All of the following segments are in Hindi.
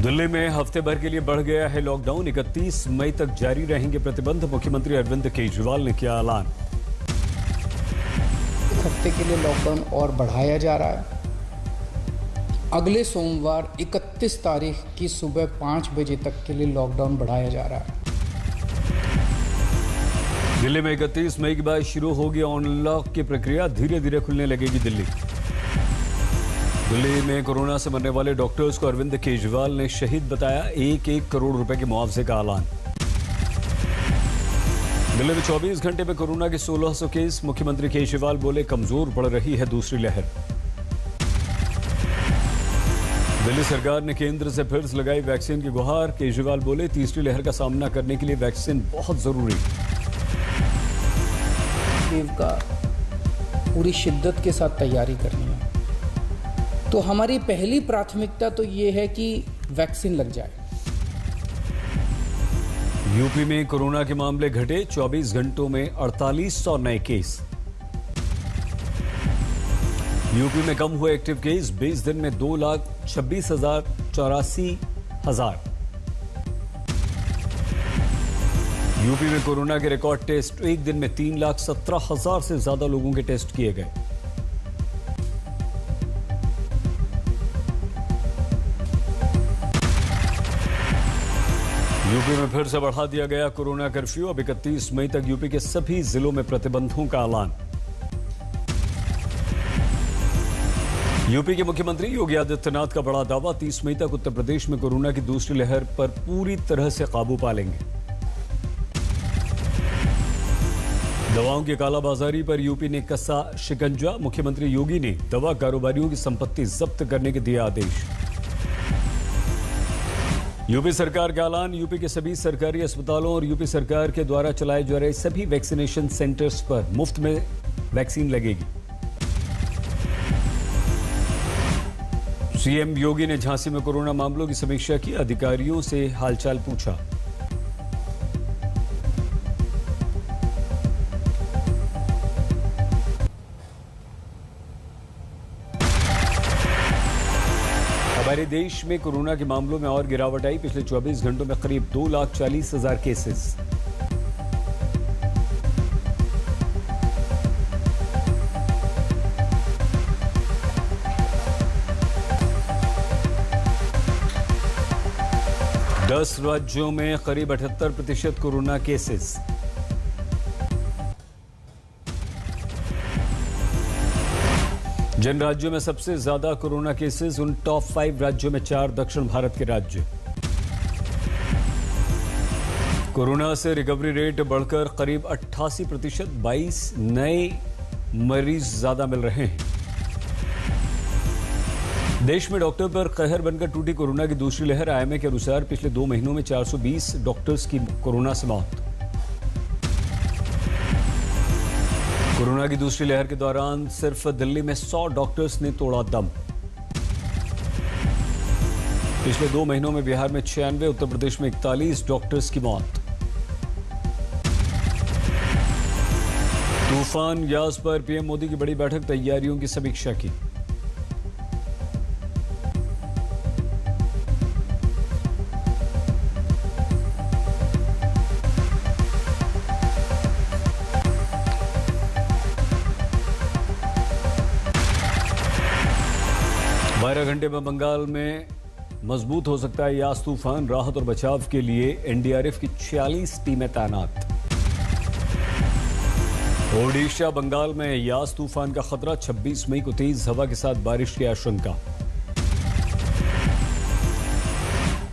दिल्ली में हफ्ते भर के लिए बढ़ गया है लॉकडाउन। 31 मई तक जारी रहेंगे प्रतिबंध। मुख्यमंत्री अरविंद केजरीवाल ने किया ऐलान। एक हफ्ते के लिए लॉकडाउन और बढ़ाया जा रहा है। अगले सोमवार 31 तारीख की सुबह 5 बजे तक के लिए लॉकडाउन बढ़ाया जा रहा है। दिल्ली में 31 मई के बाद शुरू होगी अनलॉक की प्रक्रिया। धीरे धीरे खुलने लगेगी दिल्ली। दिल्ली में कोरोना से मरने वाले डॉक्टर्स को अरविंद केजरीवाल ने शहीद बताया। 1-1 करोड़ रुपए के मुआवजे का ऐलान। दिल्ली में 24 घंटे में कोरोना के 1600 केस। मुख्यमंत्री केजरीवाल बोले कमजोर पड़ रही है दूसरी लहर। दिल्ली सरकार ने केंद्र से फिर से लगाई वैक्सीन की गुहार। केजरीवाल बोले तीसरी लहर का सामना करने के लिए वैक्सीन बहुत जरूरी। वेव का पूरी शिद्दत के साथ तैयारी करनी है, तो हमारी पहली प्राथमिकता तो ये है कि वैक्सीन लग जाए। यूपी में कोरोना के मामले घटे। 24 घंटों में 4800 नए केस। यूपी में कम हुए एक्टिव केस। 20 दिन में 2,26,84,000। यूपी में कोरोना के रिकॉर्ड टेस्ट। एक दिन में 3,17,000 से ज्यादा लोगों के टेस्ट किए गए। यूपी में फिर से बढ़ा दिया गया कोरोना कर्फ्यू। अब 31 मई तक यूपी के सभी जिलों में प्रतिबंधों का ऐलान। यूपी के मुख्यमंत्री योगी आदित्यनाथ का बड़ा दावा। 30 मई तक उत्तर प्रदेश में कोरोना की दूसरी लहर पर पूरी तरह से काबू पा लेंगे। दवाओं की कालाबाजारी पर यूपी ने कसा शिकंजा। मुख्यमंत्री योगी ने दवा कारोबारियों की संपत्ति जब्त करने के दिए आदेश। यूपी सरकार का ऐलान। यूपी के सभी सरकारी अस्पतालों और यूपी सरकार के द्वारा चलाए जा रहे सभी वैक्सीनेशन सेंटर्स पर मुफ्त में वैक्सीन लगेगी। सीएम योगी ने झांसी में कोरोना मामलों की समीक्षा की। अधिकारियों से हालचाल पूछा। हमारे देश में कोरोना के मामलों में और गिरावट आई। पिछले 24 घंटों में करीब 2,40,000 केसेस। दस राज्यों में करीब 78% कोरोना केसेस। जिन राज्यों में सबसे ज्यादा कोरोना केसेस, उन टॉप 5 राज्यों में 4 दक्षिण भारत के राज्य। कोरोना से रिकवरी रेट बढ़कर करीब 88%। 22 नए मरीज ज्यादा मिल रहे हैं। देश में डॉक्टर पर कहर बनकर टूटी कोरोना की दूसरी लहर। आईएमए के अनुसार पिछले 2 महीनों में 420 डॉक्टर्स की कोरोना से मौत। कोरोना की दूसरी लहर के दौरान सिर्फ दिल्ली में 100 डॉक्टर्स ने तोड़ा दम। पिछले 2 महीनों में बिहार में 96, उत्तर प्रदेश में 41 डॉक्टर्स की मौत। तूफान यास पर पीएम मोदी की बड़ी बैठक। तैयारियों की समीक्षा की। घंटे में बंगाल में मजबूत हो सकता है यास तूफान। राहत और बचाव के लिए एनडीआरएफ की 46 टीमें तैनात। ओडिशा बंगाल में यास तूफान का खतरा। 26 मई को तेज हवा के साथ बारिश की आशंका।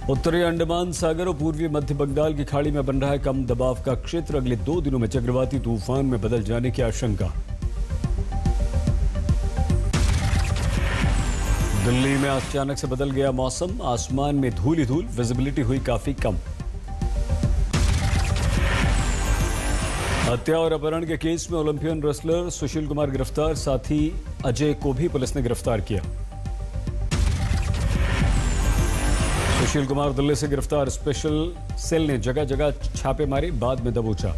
उत्तरी अंडमान सागर और पूर्वी मध्य बंगाल की खाड़ी में बन रहा है कम दबाव का क्षेत्र। अगले 2 दिनों में चक्रवाती तूफान में बदल जाने की आशंका। दिल्ली में अचानक से बदल गया मौसम। आसमान में धूल ही धूल। विजिबिलिटी हुई काफी कम। हत्या और अपहरण के केस में ओलंपियन रेसलर सुशील कुमार गिरफ्तार। साथी अजय को भी पुलिस ने गिरफ्तार किया। सुशील कुमार दिल्ली से गिरफ्तार। स्पेशल सेल ने जगह जगह छापे मारे, बाद में दबोचा।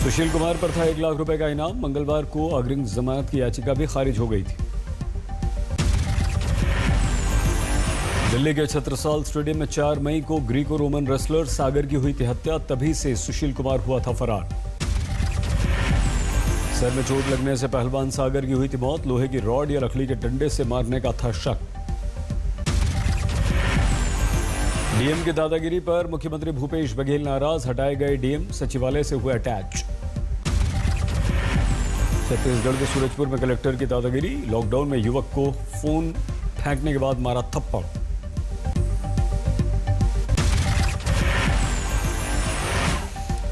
सुशील कुमार पर था 1 लाख रुपए का इनाम। मंगलवार को अग्रिम जमानत की याचिका भी खारिज हो गई थी। दिल्ली के छत्रसाल स्टेडियम में 4 मई को ग्रीको रोमन रेसलर सागर की हुई थी हत्या। तभी से सुशील कुमार हुआ था फरार। सर में चोट लगने से पहलवान सागर की हुई थी मौत। लोहे की रॉड या लकड़ी के डंडे से मारने का था शक। डीएम की दादागिरी पर मुख्यमंत्री भूपेश बघेल नाराज। हटाए गए डीएम, सचिवालय से हुए अटैच। छत्तीसगढ़ के सूरजपुर में कलेक्टर की दादागिरी। लॉकडाउन में युवक को फोन फेंकने के बाद मारा थप्पड़।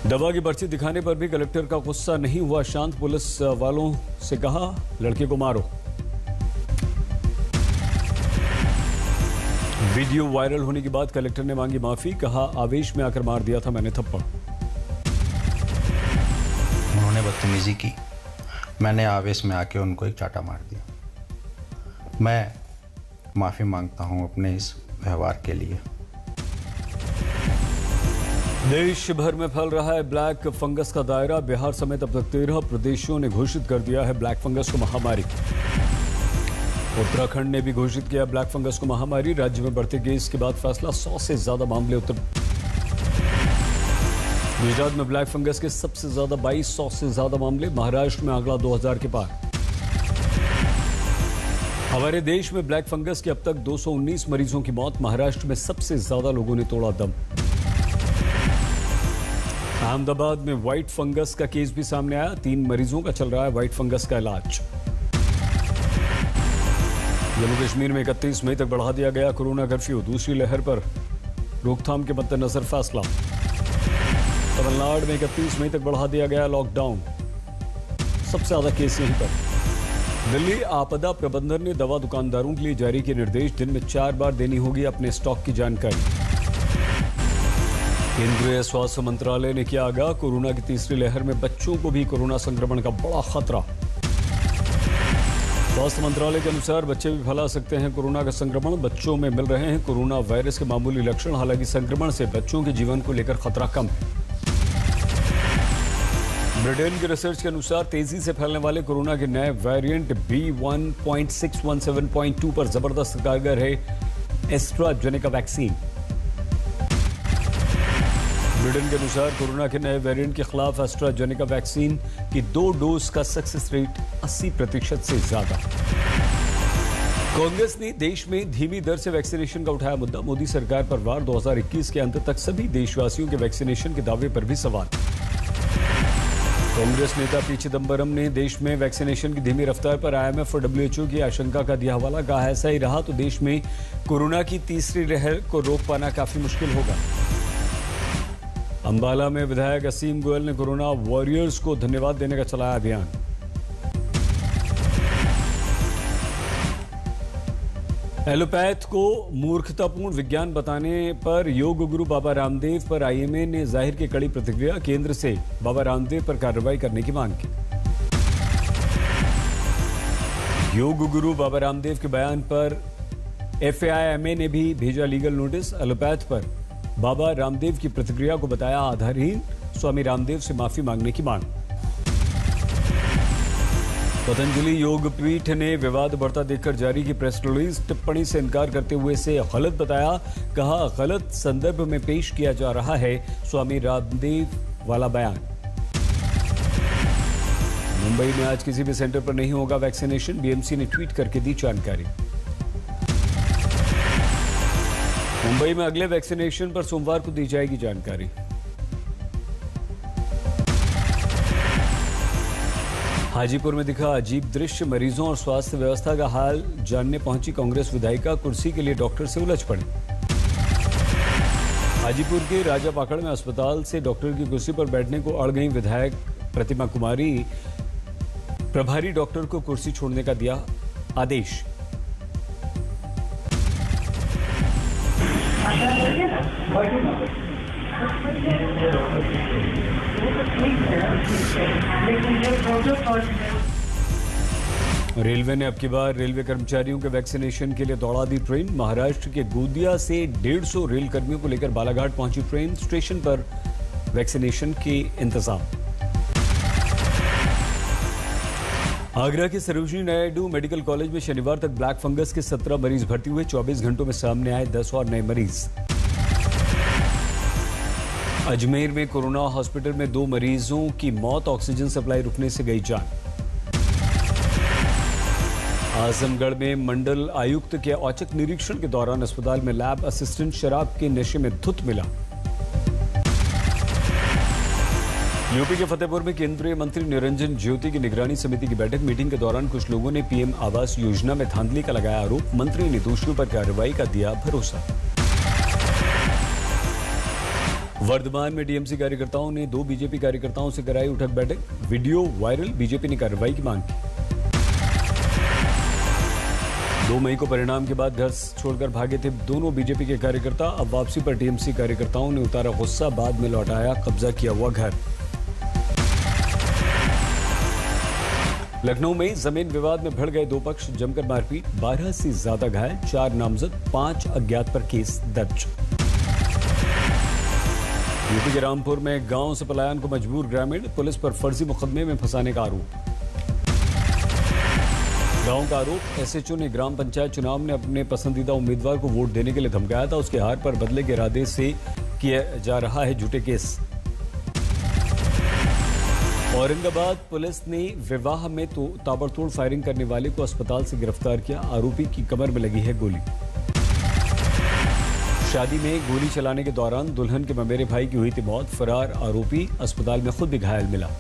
दवा की पर्ची दिखाने पर भी कलेक्टर का गुस्सा नहीं हुआ शांत। पुलिस वालों से कहा लड़के को मारो। वीडियो वायरल होने के बाद कलेक्टर ने मांगी माफी। कहा आवेश में आकर मार दिया था मैंने थप्पड़। उन्होंने बदतमीजी की, मैंने आवेश में आके उनको एक चाटा मार दिया। मैं माफी मांगता हूं अपने इस व्यवहार के लिए। देश भर में फैल रहा है ब्लैक फंगस का दायरा। बिहार समेत अब तक 13 प्रदेशों ने घोषित कर दिया है ब्लैक फंगस को महामारी। उत्तराखंड ने भी घोषित किया ब्लैक फंगस को महामारी। राज्य में बढ़ते केस के बाद फैसला। 100 से ज्यादा मामले गुजरात में ब्लैक फंगस के सबसे ज्यादा 2200 से ज्यादा मामले। महाराष्ट्र में आंकड़ा 2000 के पार। हमारे देश में ब्लैक फंगस के अब तक 219 मरीजों की मौत। महाराष्ट्र में सबसे ज्यादा लोगों ने तोड़ा दम। अहमदाबाद में व्हाइट फंगस का केस भी सामने आया। 3 मरीजों का चल रहा है व्हाइट फंगस का इलाज। जम्मू कश्मीर में 31 मई तक बढ़ा दिया गया कोरोना कर्फ्यू। दूसरी लहर पर रोकथाम के मद्देनजर फैसला। तमिलनाडु में 31 मई तक बढ़ा दिया गया लॉकडाउन। सबसे ज्यादा केस यहीं पर। दिल्ली आपदा प्रबंधन ने दवा दुकानदारों के लिए जारी किए निर्देश। दिन में 4 बार देनी होगी अपने स्टॉक की जानकारी। केंद्रीय स्वास्थ्य मंत्रालय ने किया आगाह। कोरोना की तीसरी लहर में बच्चों को भी कोरोना संक्रमण का बड़ा खतरा। स्वास्थ्य मंत्रालय के अनुसार बच्चे भी फैला सकते हैं कोरोना का संक्रमण। बच्चों में मिल रहे हैं कोरोना वायरस के मामूली लक्षण। हालांकि संक्रमण से बच्चों के जीवन को लेकर खतरा कम है। ब्रिटेन की रिसर्च के अनुसार तेजी से फैलने वाले कोरोना के नए वेरिएंट B1.617.2 पर जबरदस्त कारगर है एस्ट्राजेनेका वैक्सीन। ब्रिटेन के अनुसार कोरोना के नए वेरिएंट के खिलाफ एस्ट्राजेनेका वैक्सीन की 2 डोज का सक्सेस रेट 80% से ज्यादा। कांग्रेस ने देश में धीमी दर से वैक्सीनेशन का उठाया मुद्दा। मोदी सरकार पर वार। 2021 के अंत तक सभी देशवासियों के वैक्सीनेशन के दावे पर भी सवाल। कांग्रेस नेता पी चिदंबरम ने देश में वैक्सीनेशन की धीमी रफ्तार पर IMF और WHO की आशंका का दिया हवाला। कहा ऐसा ही रहा तो देश में कोरोना की तीसरी लहर को रोक पाना काफी मुश्किल होगा। अंबाला में विधायक असीम गोयल ने कोरोना वॉरियर्स को धन्यवाद देने का चलाया अभियान। एलोपैथ को मूर्खतापूर्ण विज्ञान बताने पर योग गुरु बाबा रामदेव पर IMA ने जाहिर की कड़ी प्रतिक्रिया। केंद्र से बाबा रामदेव पर कार्रवाई करने की मांग की। योग गुरु बाबा रामदेव के बयान पर FAIMA ने भी भेजा लीगल नोटिस। एलोपैथ पर बाबा रामदेव की प्रतिक्रिया को बताया आधारहीन। स्वामी रामदेव से माफी मांगने की मांग। पतंजलि योग पीठ ने विवाद बढ़ता देखकर जारी की प्रेस रिलीज। टिप्पणी से इनकार करते हुए इसे गलत बताया। कहा गलत संदर्भ में पेश किया जा रहा है स्वामी रामदेव वाला बयान। मुंबई में आज किसी भी सेंटर पर नहीं होगा वैक्सीनेशन। BMC ने ट्वीट करके दी जानकारी। मुंबई में अगले वैक्सीनेशन पर सोमवार को दी जाएगी जानकारी। हाजीपुर में दिखा अजीब दृश्य। मरीजों और स्वास्थ्य व्यवस्था का हाल जानने पहुंची कांग्रेस विधायिका। कुर्सी के लिए डॉक्टर से उलझ पड़ी। हाजीपुर के राजा पाकड़ में अस्पताल से डॉक्टर की कुर्सी पर बैठने को अड़ गई विधायक प्रतिमा कुमारी। प्रभारी डॉक्टर को कुर्सी छोड़ने का दिया आदेश। रेलवे ने अब की बार रेलवे कर्मचारियों के वैक्सीनेशन के लिए दौड़ा दी ट्रेन। महाराष्ट्र के गोंदिया से 150 रेल कर्मियों को लेकर बालाघाट पहुंची ट्रेन। स्टेशन पर वैक्सीनेशन के इंतजाम। आगरा के सरोजिनी नायडू मेडिकल कॉलेज में शनिवार तक ब्लैक फंगस के 17 मरीज भर्ती हुए। 24 घंटों में सामने आए 10 और नए मरीज। अजमेर में कोरोना हॉस्पिटल में 2 मरीजों की मौत, ऑक्सीजन सप्लाई रुकने से गई जान। आजमगढ़ में मंडल आयुक्त के औचक निरीक्षण के दौरान अस्पताल में लैब असिस्टेंट शराब के नशे में धुत मिला। यूपी के फतेहपुर में केंद्रीय मंत्री निरंजन ज्योति की निगरानी समिति की बैठक। मीटिंग के दौरान कुछ लोगों ने पीएम आवास योजना में धांधली का लगाया आरोप। मंत्री ने दोषियों पर कार्रवाई का दिया भरोसा। वर्धमान में टीएमसी कार्यकर्ताओं ने 2 बीजेपी कार्यकर्ताओं से कराई उठक बैठक। वीडियो वायरल, बीजेपी ने कार्रवाई की मांग की। 2 मई को परिणाम के बाद घर छोड़कर भागे थे दोनों बीजेपी के कार्यकर्ता। अब वापसी पर टीएमसी कार्यकर्ताओं ने उतारा गुस्सा, बाद में लौटाया कब्जा किया हुआ घर। लखनऊ में जमीन विवाद में भिड़ गए 2 पक्ष, जमकर मारपीट। 12 से ज्यादा घायल, 4 नामजद, 5 अज्ञात पर केस दर्ज। यूपी के रामपुर में गांव से पलायन को मजबूर ग्रामीण, पुलिस पर फर्जी मुकदमे में फंसाने का आरोप। गांव का आरोप, एसएचओ ने ग्राम पंचायत चुनाव में अपने पसंदीदा उम्मीदवार को वोट देने के लिए धमकाया था। उसके हार पर बदले के इरादे से किया जा रहा है झूठे केस। औरंगाबाद पुलिस ने विवाह में तो ताबड़तोड़ फायरिंग करने वाले को अस्पताल से गिरफ्तार किया। आरोपी की कमर में लगी है गोली। शादी में गोली चलाने के दौरान दुल्हन के ममेरे भाई की हुई थी मौत। फरार आरोपी अस्पताल में खुद भी घायल मिला।